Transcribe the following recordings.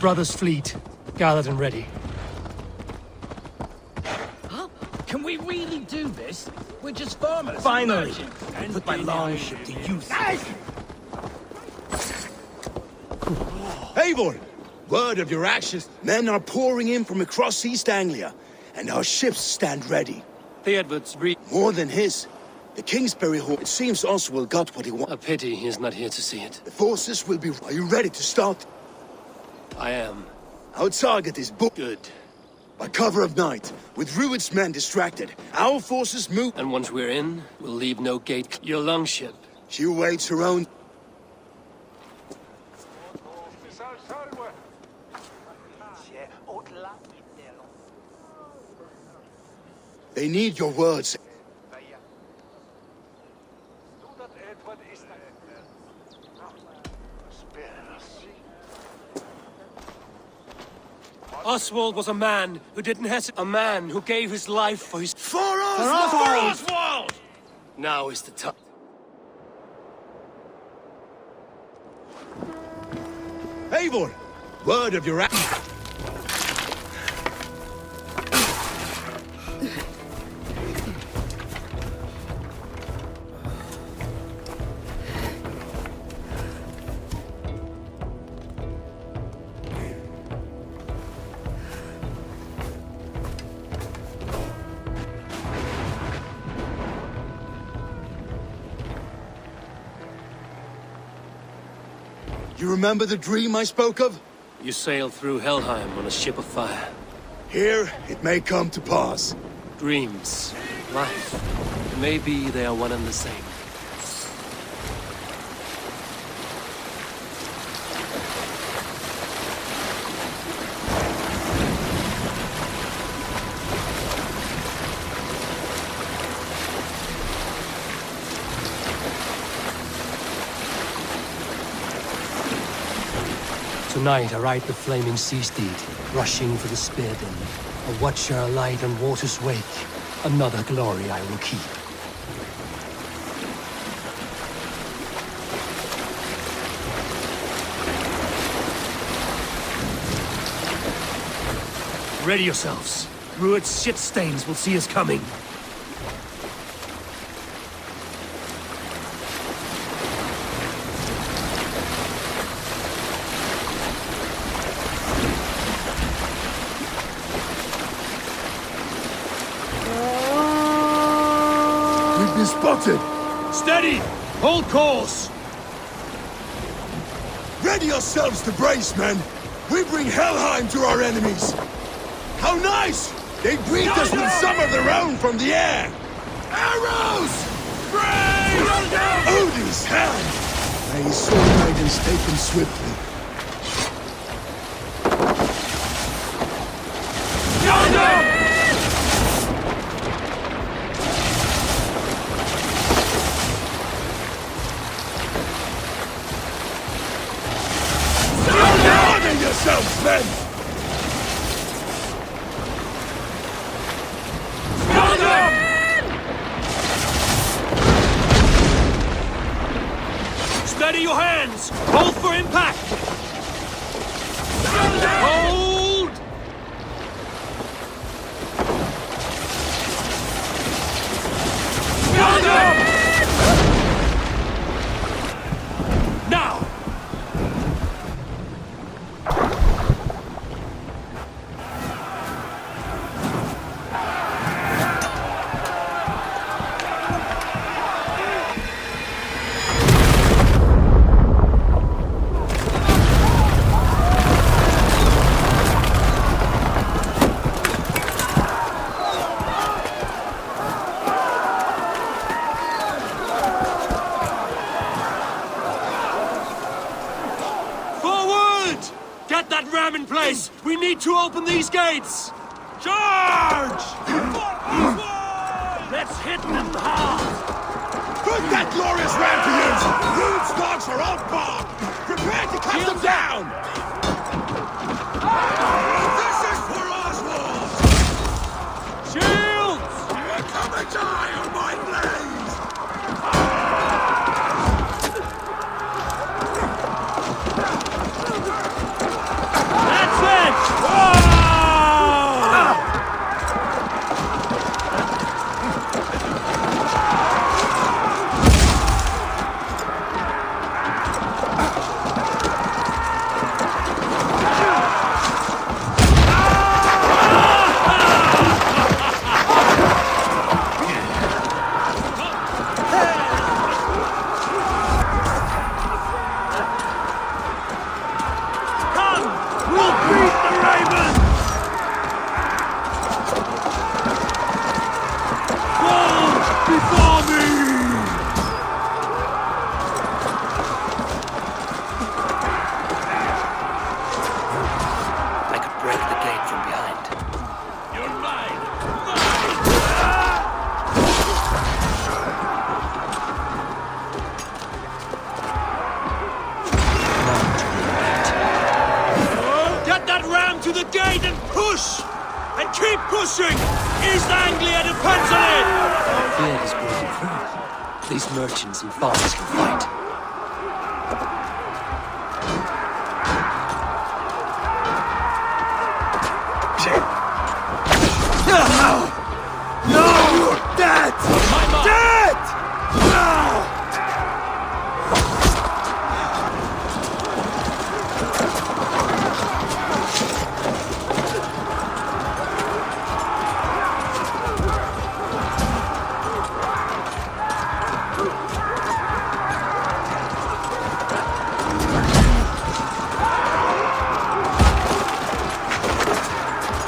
brother's fleet, gathered and ready. Huh? Can we really do this? We're just farmers. Finally! Put my longship to use. Eivor! Word of your actions. Men are pouring in from across East Anglia, and our ships stand ready. The Edward's More than his. The Kingsbury Hall. It seems Oswald got what he wanted. a pity he's not here to see it. The forces will be... Are you ready to start? I am. Our target is booked. Good. By cover of night, with Rued's men distracted, our forces move... And once we're in, we'll leave no gate. Your longship. She waits her own... They need your words. Oswald was a man who didn't hesitate. A man who gave his life for his... For Oswald! Now is the time. Eivor! Word of your action. You remember the dream I spoke of? You sailed through Helheim on a ship of fire. Here, it may come to pass. Dreams. Life. Maybe they are one and the same. Tonight I ride the flaming sea steed, rushing for the spear den. A watcher alight on water's wake. Another glory I will keep. Ready yourselves. Rued's shit stains will see us coming. Spotted! Steady! Hold course! Ready yourselves to brace, men! We bring Helheim to our enemies! How nice! They greet us with some of their own from the air! Arrows! Brace! Odin's hand! May his sword maidens take them swiftly. Yourselves, men! Steady your hands! Hold for impact! Hold! Now! Get that ram in place! We need to open these gates! Charge! Let's hit them hard! Put that glorious ram to use! Rude's dogs are off guard! Prepare to cut them down! This is for Oswald! Shields! You're coming to die on my blades! Ah! pushing! East Anglia depends on it! Fear has broken through. At least merchants and farmers can fight. No! Dead! Dead!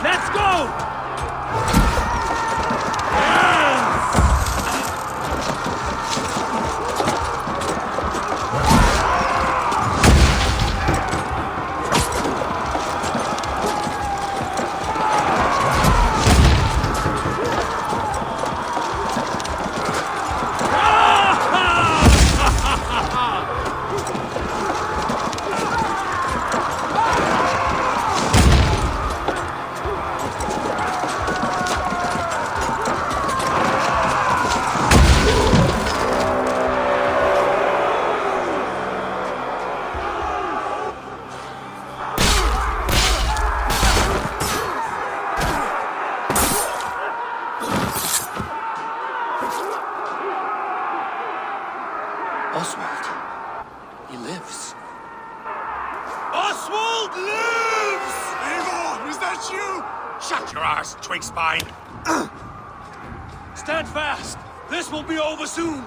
Let's go! Oswald. He lives. Oswald lives! Eivor, is that you? Shut your arse, twig spine! Stand fast! This will be over soon!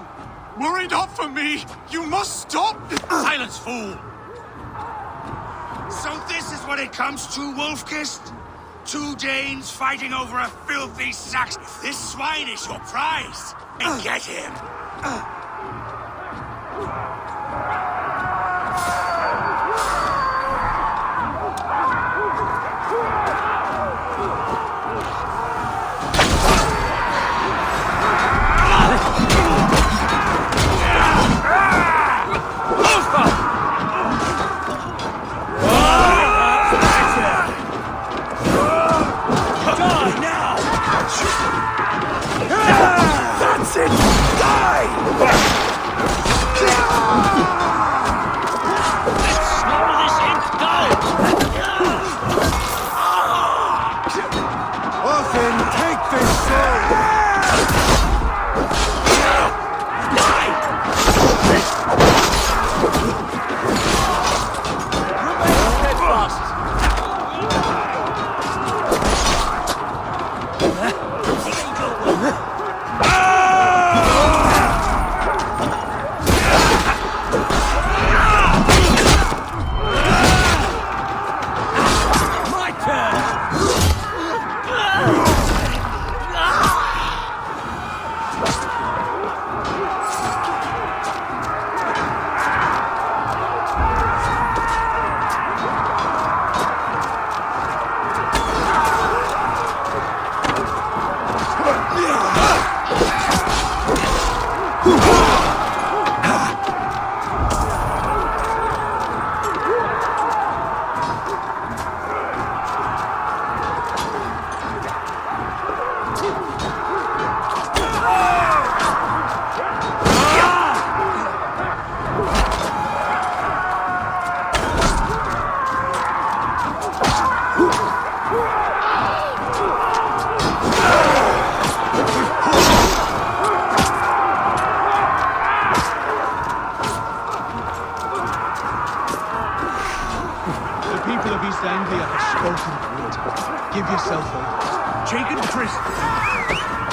Worry not for me! You must stop! Silence, fool! So this is what it comes to, Wolfkist? 2 Danes fighting over a filthy sack. This swine is your prize. And get him. That's it! Die! Slow this imp down! Often take this sword! The people of East Anglia have spoken word. Give yourself over. Taken prisoner.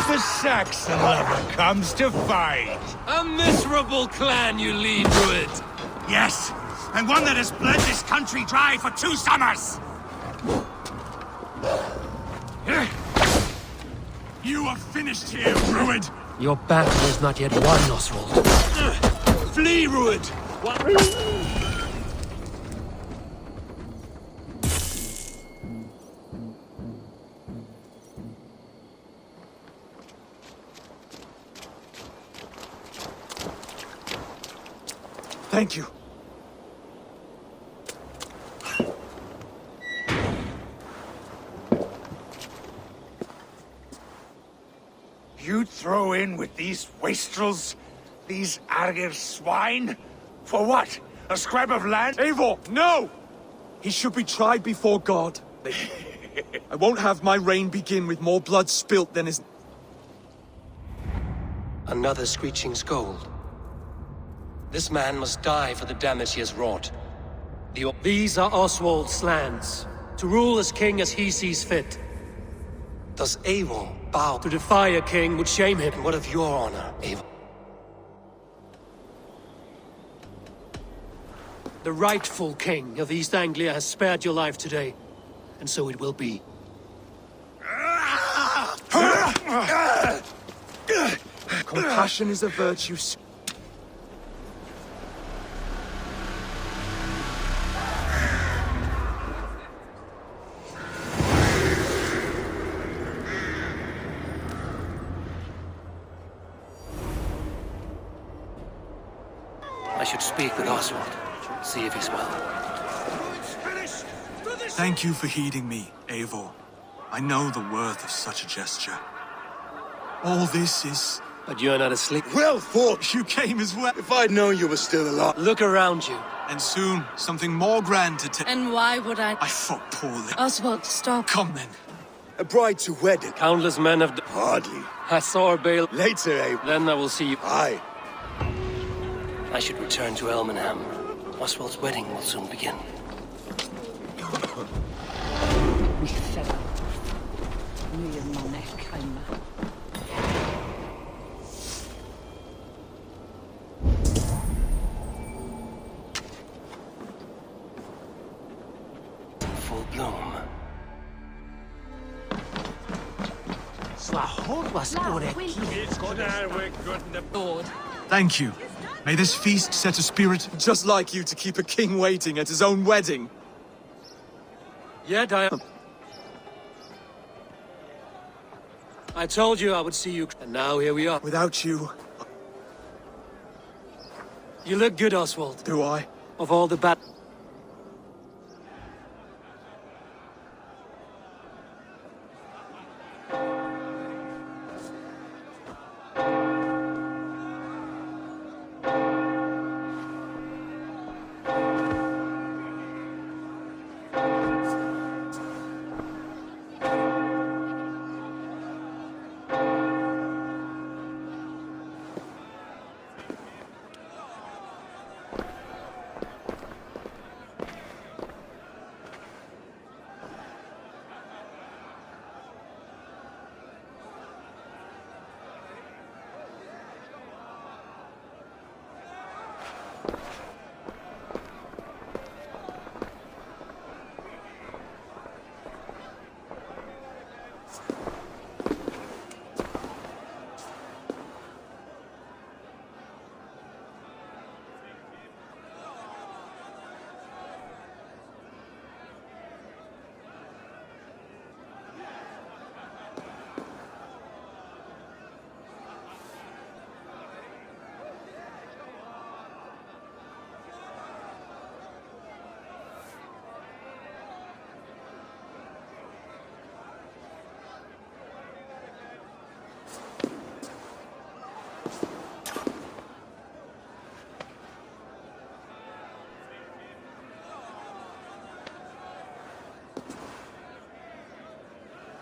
The Saxon lover comes to fight. A miserable clan you lead, Druid. Yes, and one that has bled this country dry for 2 summers. You are finished here, Druid! Your battle is not yet won, Oswald. Flee, Ruid! Thank you. You throw in with these wastrels? These Argir swine? For what? A scrap of land? Eivor, no! He should be tried before God. I won't have my reign begin with more blood spilt than is... Another screeching scold. This man must die for the damage he has wrought. These are Oswald's lands, to rule as king as he sees fit. Does Eivor bow? To defy a king would shame him. And what of your honor, Eivor? The rightful king of East Anglia has spared your life today, and so it will be. Compassion is a virtue. I should speak with Oswald, see if he's well. Thank you for heeding me, Eivor. I know the worth of such a gesture. All this is... But you're not asleep. Well fought! You came as well. If I'd known you were still alive... Look around you. And soon, something more grand to take. And why would I fought poorly. Oswald, stop. Come then. A bride to wedding. Countless men have... Hardly. I saw her bail. Later, eh? Then I will see you. Aye. I should return to Elmenham. Oswald's wedding will soon begin. Full bloom. Thank you. May this feast set a spirit just like you to keep a king waiting at his own wedding. Yet I told you I would see you, and now here we are. Without you, You look good, Oswald. do I? Of all the bad...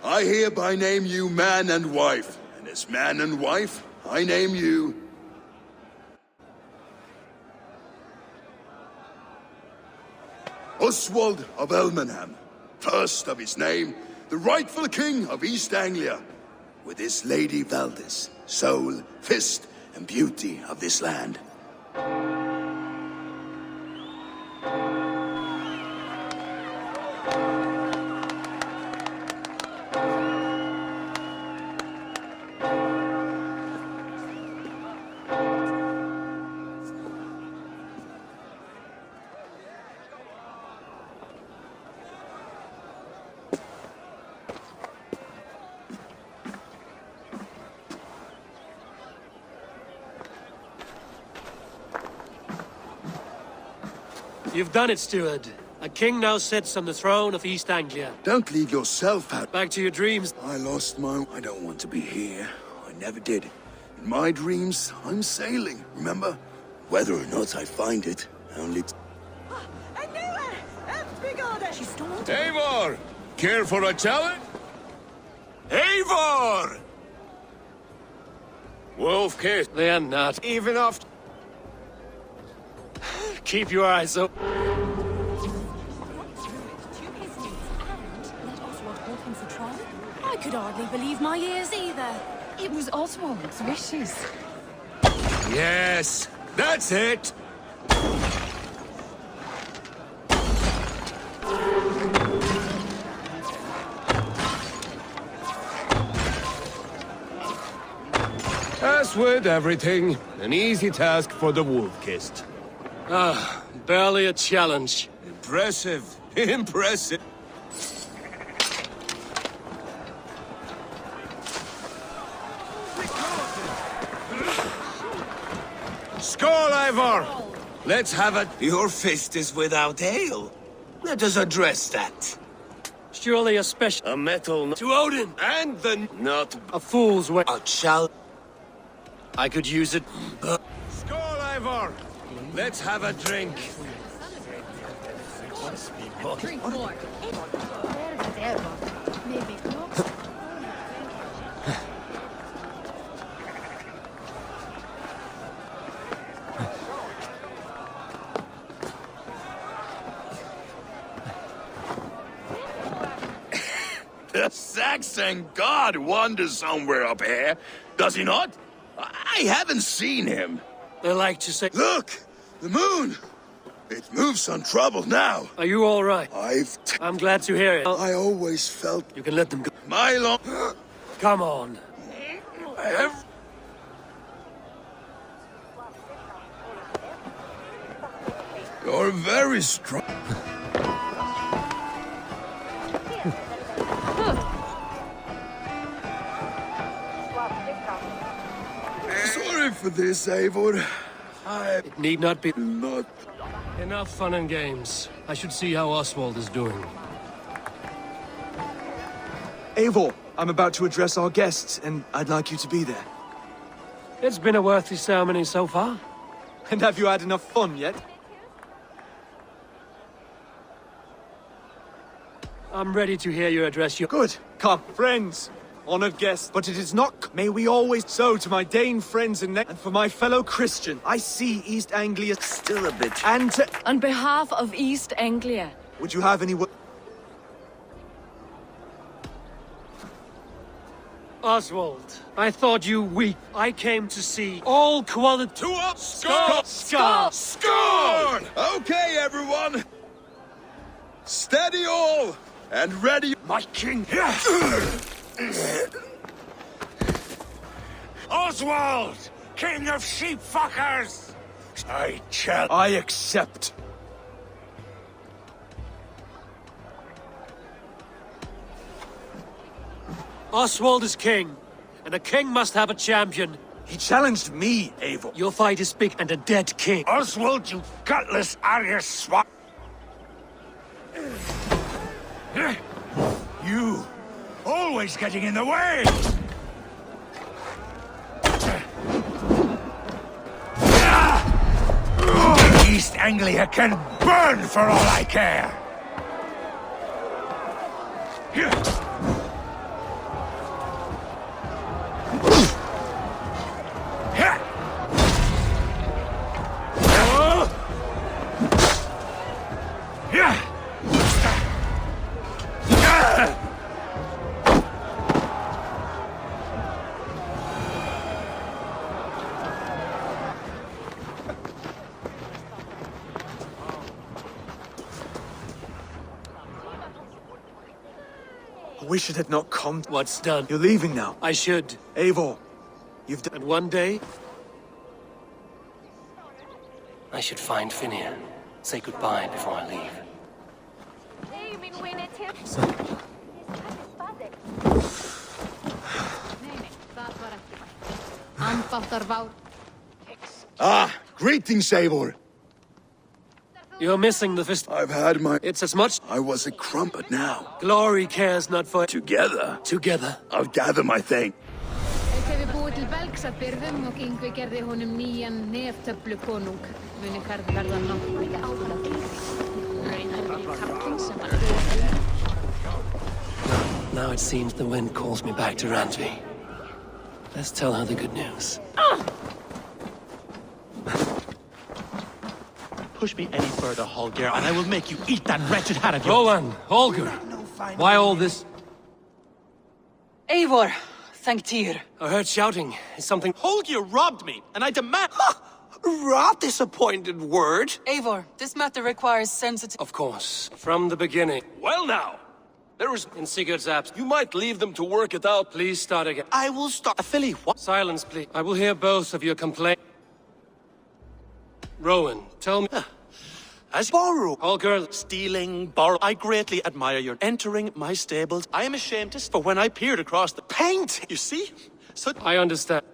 I hereby name you man and wife, and as man and wife, I name you... Oswald of Elmenham, first of his name, the rightful king of East Anglia, with his lady Valdis, soul, fist, and beauty of this land. You've done it, steward. A king now sits on the throne of East Anglia. Don't leave yourself out. Back to your dreams. I lost my... I don't want to be here. I I never did. In my dreams, I'm sailing, remember? Whether or not I find it, only... I knew it! Big order! She stalled. Eivor! Care for a challenge? Eivor! Wolf kiss. They're not. Even after... Keep your eyes open. I could hardly believe my ears either. It was Oswald's wishes. Yes, that's it. As with everything, an easy task for the wolf-kissed. Barely a challenge. Impressive, impressive. Skål, Eivor! Let's have it. Your fist is without ale. Let us address that. Surely a special... A metal... To Odin! And the... Not... A fool's way. A chal... I could use it. Skål, Eivor! Let's have a drink. Drink more. Maybe. The Saxon god wanders somewhere up here, does he not? I haven't seen him. They like to say... Look! The moon! It moves untroubled now. Are you all right? I'm glad to hear it. I always felt You can let them go. my long... Come on. You're very strong. Sorry for this, Eivor. It need not be... Not... Enough fun and games. I should see how Oswald is doing. Eivor, I'm about to address our guests, and I'd like you to be there. It's been a worthy ceremony so far. And have you had enough fun yet? I'm ready to hear you address your... Good. Come, friends. Honored guests, but it is not... May we always so to my Dane friends and for my fellow Christian. I see East Anglia Still a bit... and to... On behalf of East Anglia. Would you have any... Oswald, I thought you weak. I came to see all quality... Two up! Score! Score! Okay, everyone! Steady all! And ready... My king! Oswald! King of sheep fuckers! I accept. Oswald is king, and a king must have a champion. He challenged me, Eivor. Your fight is big and a dead king. Oswald, you gutless Arya swat! You! Always getting in the way! East Anglia can burn for all I care! I wish it had not come. What's done? You're leaving now. I should. Eivor, you've done... And one day... I should find Finnear. Say goodbye before I leave. Ah, greetings, Eivor. You're missing the fist. I've had my... It's as much... I was a crumpet now. Glory cares not for... Together, Together. I'll gather my thing. hefur búið til belgs að byrðum og Yngvi gerði honum nýjan neftöflukonung. Muni ferð verða nokkuð áður að Now it seems the wind calls me back to Randvi. Let's tell her the good news. Push me any further, Holger, and I will make you eat that wretched hat of yours. Roland, Holger, why all this? Eivor, thank Tyr. I heard shouting. Is something... Holger robbed me, and I demand... Rot disappointed word. Eivor, this matter requires sensitive... Of course, from the beginning. Well now, there is... In Sigurd's absence. You might leave them to work it out. Please start again. I will stop. Philly, what? Silence, please. I will hear both of your complaints. Rowan, tell me... As borrow. Holger... Stealing, borrow. I greatly admire your entering my stables. I am ashamed to... For when I peered across the paint, you see? So... I understand.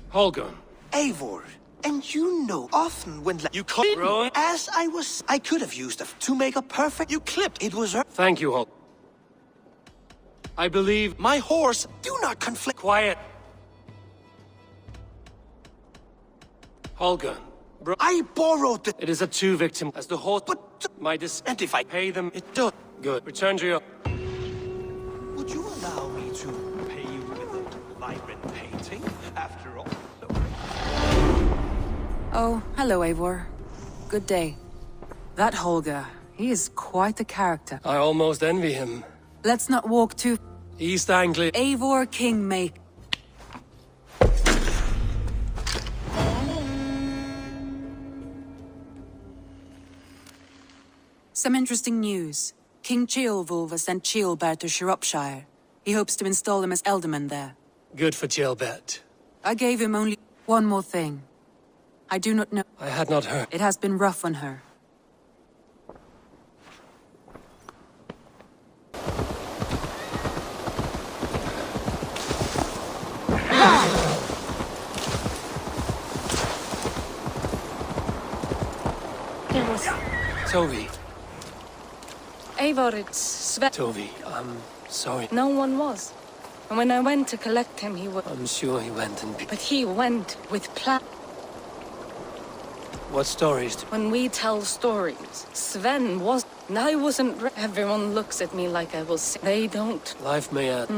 Holger. Eivor, and you know, often when... You could... Rowan? As I could have used to make a perfect... You clipped. It was her... Thank you, Holger. I believe... My horse... Do not conflict... Quiet. Holger. I borrowed the... It is a two-victim, as the horse... But... My And if I... pay them... It does... Good. Return to your... Would you allow me to pay you with a vibrant painting, after all? Oh, hello, Eivor. Good day. That Holger, he is quite a character. I almost envy him. Let's not walk too... East Anglia... Eivor Kingmaker. Some interesting news. King Ceolwulf has sent Ceolbert to Shropshire. He hopes to install him as Elderman there. Good for Ceolbert. I gave him only one more thing. I do not know. I had not heard. It has been rough on her. There was... Tovi. Eivor, it's Sven. Tovi, I'm sorry. No one was. And when I went to collect him, he was... I'm sure he went and... But he went with plan. What stories? When we tell stories, Sven was... I wasn't... Everyone looks at me like I was... They don't. Life may add.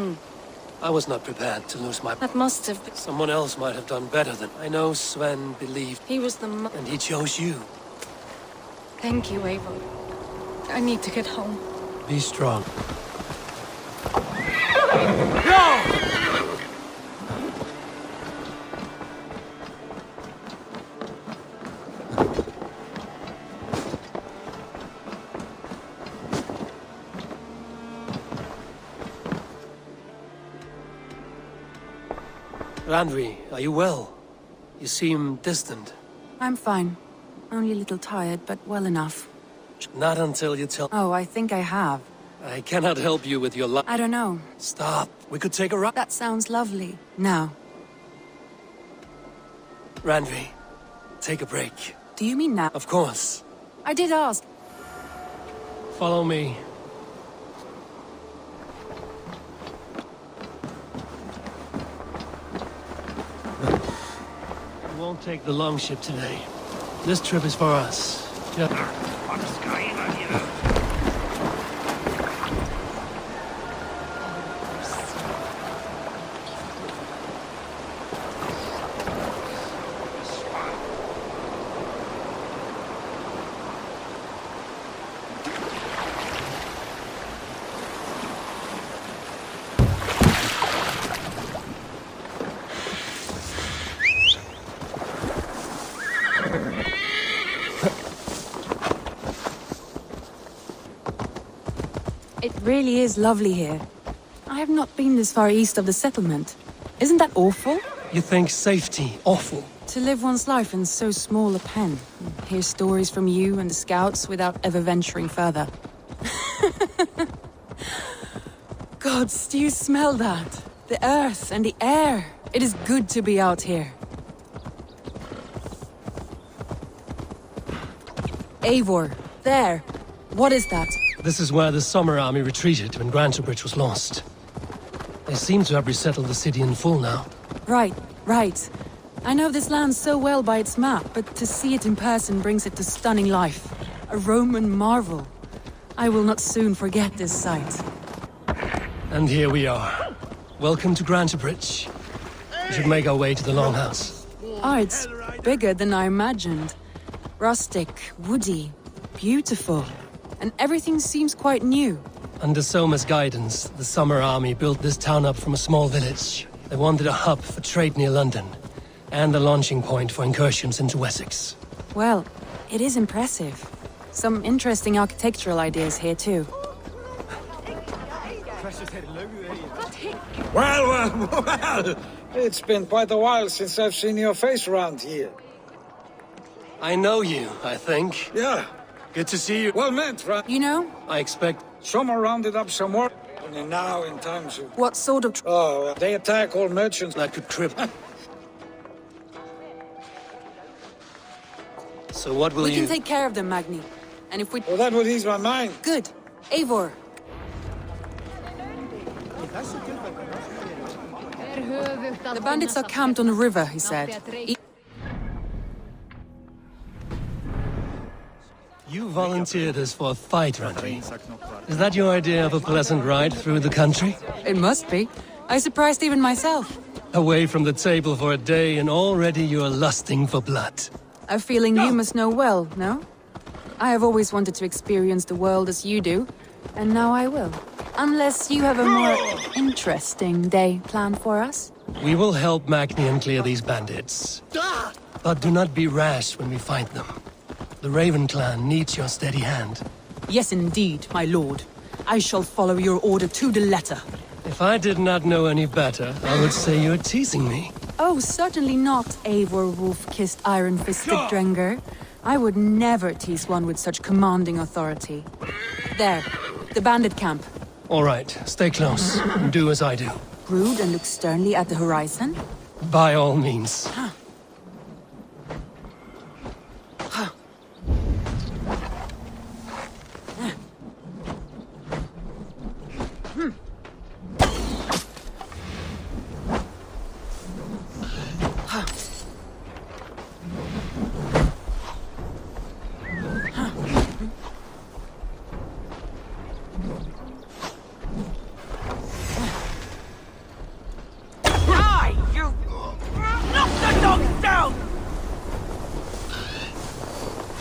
I was not prepared to lose my... That must have been... Someone else might have done better than... I know Sven believed... He was the... And he chose you. Thank you, Eivor. I need to get home. Be strong. Randvi, are you well? You seem distant. I'm fine. Only a little tired, but well enough. Not until you tell... Oh, I think I have. I cannot help you with your life. I don't know. Stop. We could take a ride. That sounds lovely. Now. Randvi, take a break. Do you mean that? Of course. I did ask. Follow me. We won't take the long ship today. This trip is for us. Just... It really is lovely here. I have not been this far east of the settlement. Isn't that awful? You think safety awful? To live one's life in so small a pen. Hear stories from you and the scouts without ever venturing further. Gods, do you smell that? The earth and the air. It is good to be out here. Eivor, there. What is that? This is where the Summer Army retreated when Grantebridge was lost. They seem to have resettled the city in full now. Right, right. I know this land so well by its map, but to see it in person brings it to stunning life. A Roman marvel. I will not soon forget this sight. And here we are. Welcome to Grantebridge. We should make our way to the Longhouse. Oh, it's bigger than I imagined. Rustic, woody, beautiful. And everything seems quite new. Under Soma's guidance, the Summer Army built this town up from a small village. They wanted a hub for trade near London, and a launching point for incursions into Wessex. Well, it is impressive. Some interesting architectural ideas here too. Well. It's been quite a while since I've seen your face around here. I know you, I think. Yeah. Good to see you. Well met, right? You know? I expect... Someone rounded up some more. And now in times of... What sort of... Oh, they attack all merchants. That could cripple. So what will We you... can take care of them, Magni. And if we... Well, that would ease my mind. Good. Eivor. The bandits are camped on the river, he said. You volunteered us for a fight, Randri. Is that your idea of a pleasant ride through the country? It must be. I surprised even myself. Away from the table for a day and already you are lusting for blood. A feeling you must know well, no? I have always wanted to experience the world as you do, and now I will. Unless you have a more interesting day planned for us. We will help Magnian clear these bandits. But do not be rash when we fight them. The Raven clan needs your steady hand. Yes, indeed, my lord. I shall follow your order to the letter. If I did not know any better, I would say you're teasing me. Oh, certainly not, Eivor wolf-kissed iron-fisted Drenger. I would never tease one with such commanding authority. There, the bandit camp. All right, stay close. Do as I do. Brood and look sternly at the horizon? By all means.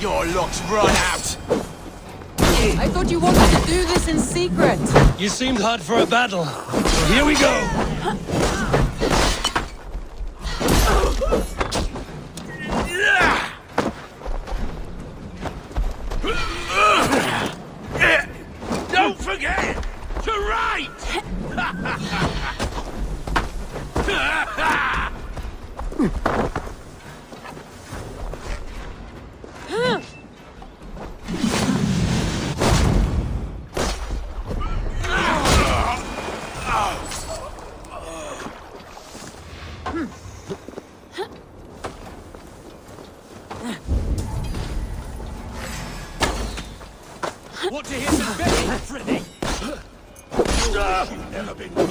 Your luck's run out! I thought you wanted to do this in secret. You seemed hot for a battle. So here we go! Don't forget to write! Want to hear some betting, Freddy? You've never been wrong.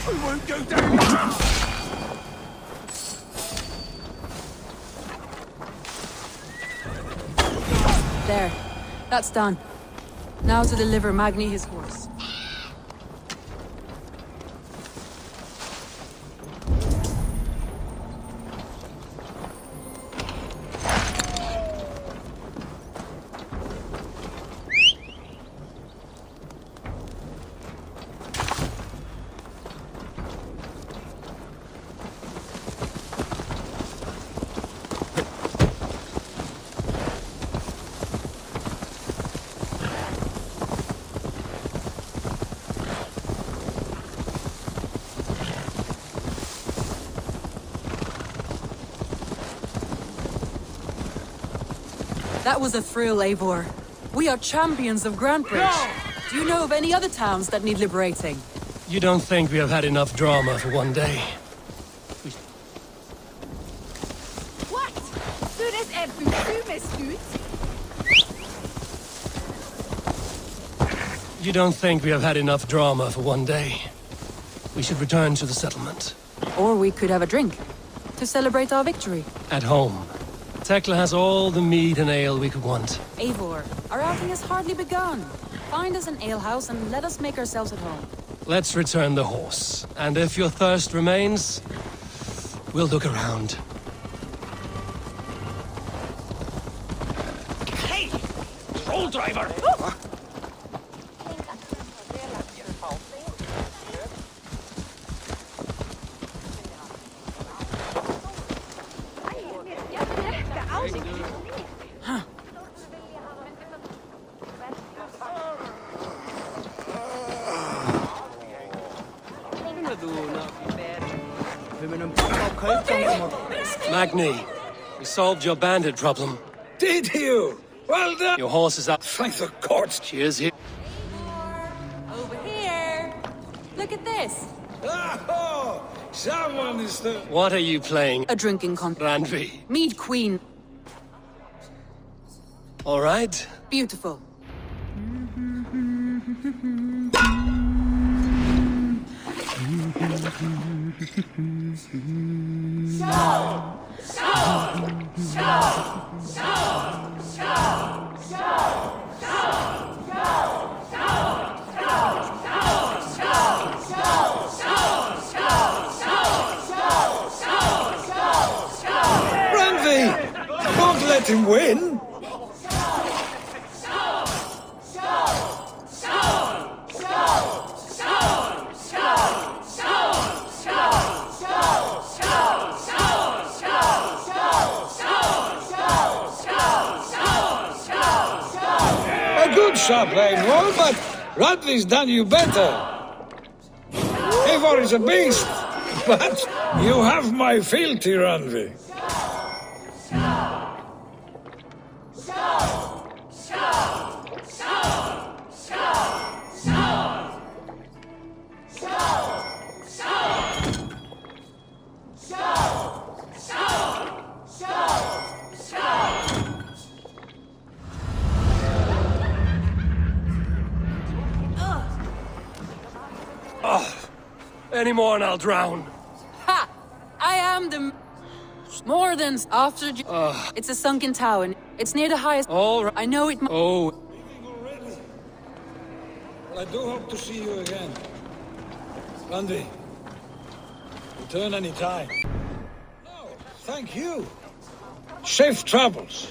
I won't go down. There. That's done. Now to deliver Magni his horse. That was a thrill, Eivor. We are champions of Grantebridge. Do you know of any other towns that need liberating? You don't think we have had enough drama for one day? You don't think we have had enough drama for one day? We should return to the settlement. Or we could have a drink to celebrate our victory. At home. Tekla has all the mead and ale we could want. Eivor, our outing has hardly begun. Find us an alehouse and let us make ourselves at home. Let's return the horse. And if your thirst remains, we'll look around. Hey! Troll driver! Magni, we solved your bandit problem. Did you? Well done. Your horse is up. Thank the gods. She is here. Over here. Look at this. Oh, someone is the... What are you playing? A drinking contest. Randvi. Mead Queen. All right. Beautiful. Randvi! Don't let him win! A good shot, Eivor, but Radley's done you better. Eivor is a beast, but you have my fealty, Randvi. Any more and I'll drown. Ha! I am the... More than after... It's a sunken tower. It's near the highest... All right. I know it... Oh. Well, I do hope to see you again. Randvi, return any time. No, thank you. Safe travels.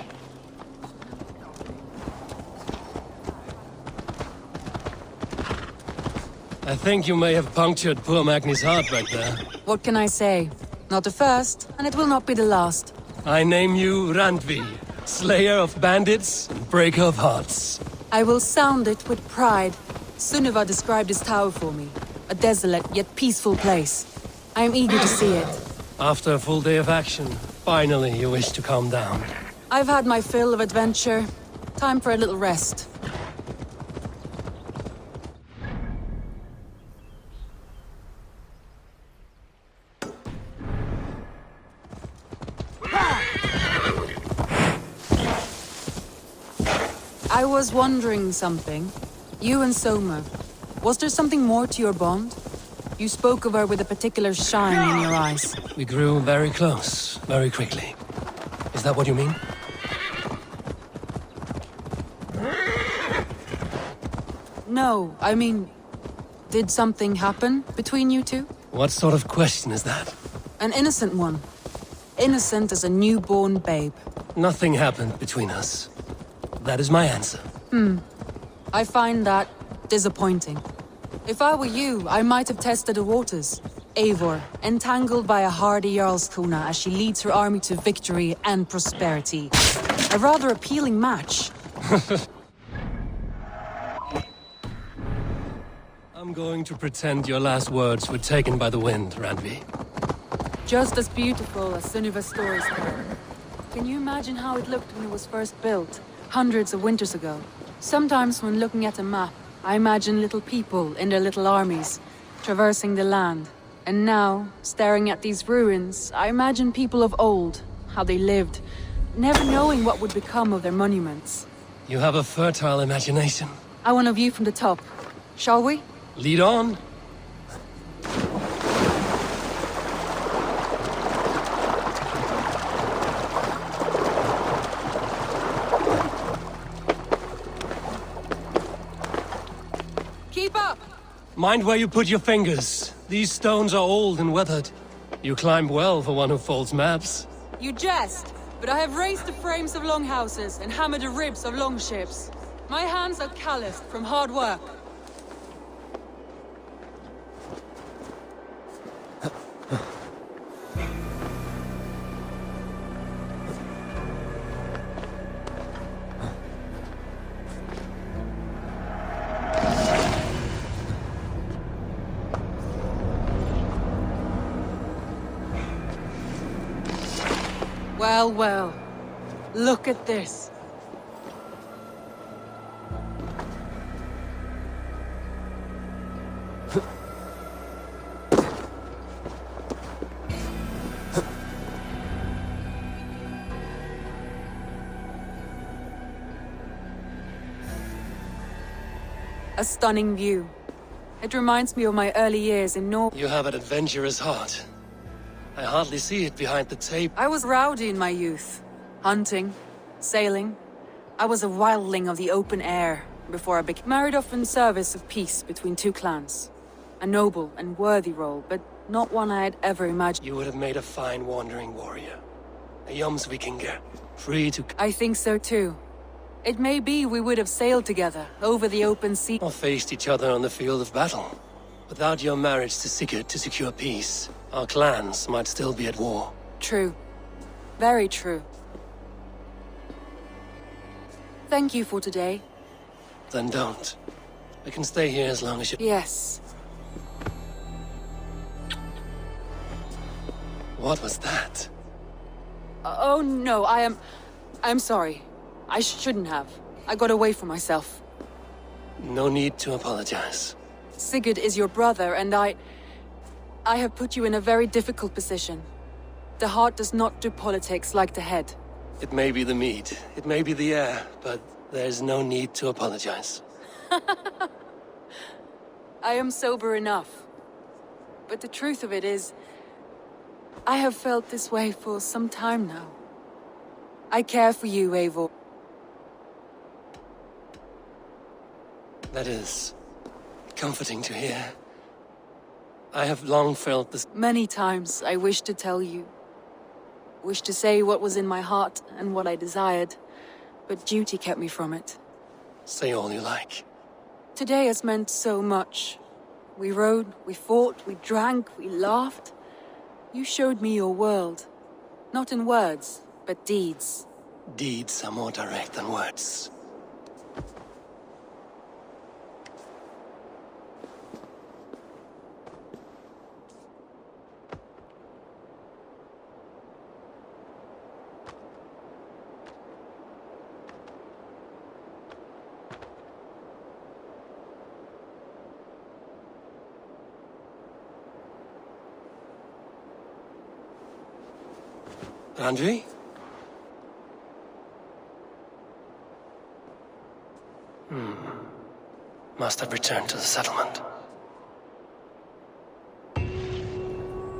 I think you may have punctured poor Magni's heart right there. What can I say? Not the first, and it will not be the last. I name you Randvi, slayer of bandits and breaker of hearts. I will sound it with pride. Sunniva described this tower for me. A desolate yet peaceful place. I am eager to see it. After a full day of action, finally you wish to calm down. I've had my fill of adventure. Time for a little rest. I was wondering something. You and Soma, was there something more to your bond? You spoke of her with a particular shine in your eyes. We grew very close, very quickly. Is that what you mean? No, I mean, did something happen between you two? What sort of question is that? An innocent one. Innocent as a newborn babe. Nothing happened between us. That is my answer. I find that disappointing. If I were you, I might have tested the waters. Eivor, entangled by a hardy Jarlskona as she leads her army to victory and prosperity. A rather appealing match. I'm going to pretend your last words were taken by the wind, Randvi. Just as beautiful as Sunniva's stories were. Can you imagine how it looked when it was first built, hundreds of winters ago? Sometimes when looking at a map, I imagine little people in their little armies, traversing the land. And now, staring at these ruins, I imagine people of old, how they lived, never knowing what would become of their monuments. You have a fertile imagination. I want a view from the top. Shall we? Lead on. Keep up! Mind where you put your fingers. These stones are old and weathered. You climb well for one who folds maps. You jest, but I have raised the frames of longhouses and hammered the ribs of longships. My hands are calloused from hard work. Well, well. Look at this. A stunning view. It reminds me of my early years in Norway. You have an adventurous heart. I hardly see it behind the tape. I was rowdy in my youth. Hunting, sailing. I was a wildling of the open air before I became married off in service of peace between two clans. A noble and worthy role, but not one I had ever imagined. You would have made a fine wandering warrior. A Jomsvikinger, free to... I think so too. It may be we would have sailed together over the open sea. Or faced each other on the field of battle. Without your marriage to Sigurd to secure peace, our clans might still be at war. True. Very true. Thank you for today. Then don't. I can stay here as long as you... Yes. What was that? Oh no, I'm sorry. I shouldn't have. I got away from myself. No need to apologize. Sigurd is your brother, and I have put you in a very difficult position. The heart does not do politics like the head. It may be the meat, it may be the air, but there's no need to apologize. I am sober enough. But the truth of it is, I have felt this way for some time now. I care for you, Eivor. That is comforting to hear. I have long felt this. Many times I wished to tell you. Wished to say what was in my heart and what I desired, but duty kept me from it. Say all you like. Today has meant so much. We rode, we fought, we drank, we laughed. You showed me your world. Not in words, but deeds. Deeds are more direct than words. Andrei? Must have returned to the settlement.